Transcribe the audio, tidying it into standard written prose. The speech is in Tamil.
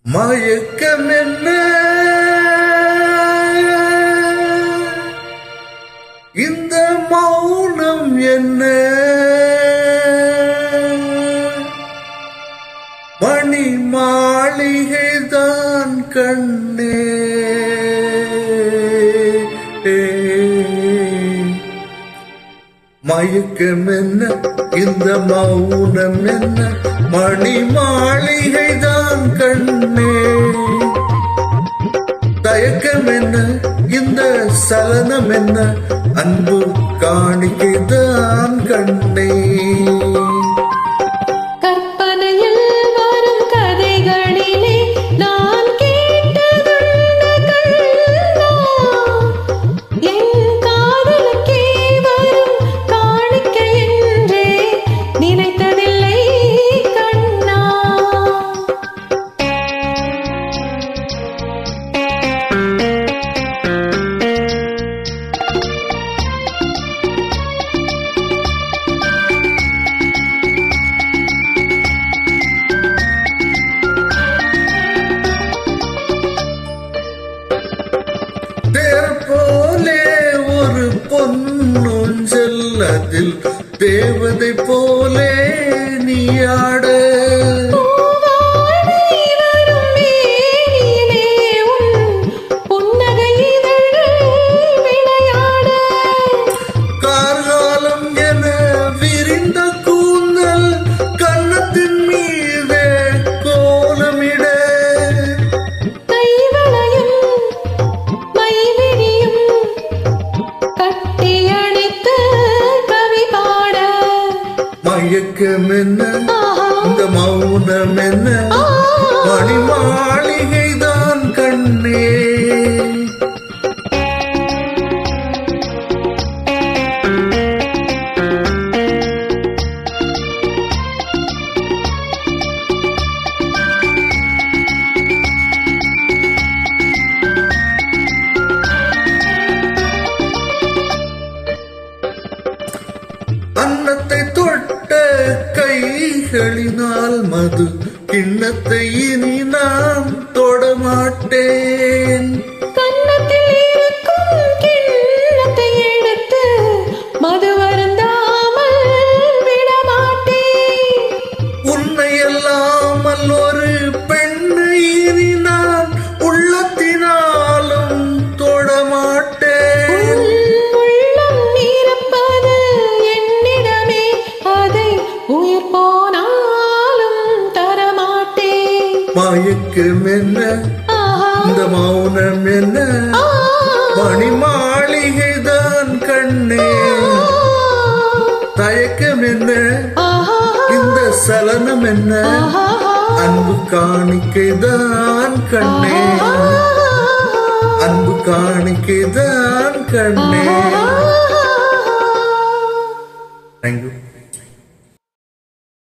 மயக்கம் என்ன இந்த மௌனம் என்ன மணி மாளிகைதான் கண்ணே மயக்கம் என்ன இந்த மௌனம் என்ன மணி மாளிகைதான் கண்ணே தயக்கம் என்ன இந்த சலனம் என்ன அன்பு காணிக்கைதான் கண்ணே போலே ஒரு பொன்னூஞ்சல் அதில் தேவதை போலே நீ ஆட கார்காலம் என விரிந்த கூந்தல் கன்னத்தின் மீதே கோலமிட மயக்கம் என்ன இந்த மௌனம் என்ன மணி மாளிகைதான் கண்ணே அன்னத்தை தொட்ட கைகளினால் மது கிண்ணத்தை இனி நான் தொடமாட்டேன் மது வருந்தாமல் விடமாட்டேன் உன்னை அல்லாமல் ஒரு பெண்ணை இனி நான் உள்ளத்தினாலும் தொடமாட்டேன் மயக்கம் என்ன இந்த மௌனம் என்ன மணி மாளிகைதான் கண்ணே தயக்கம் என்ன இந்த சலனம் என்ன அன்பு காணிக்கைதான் கண்ணே அன்பு காணிக்கைதான் கண்ணே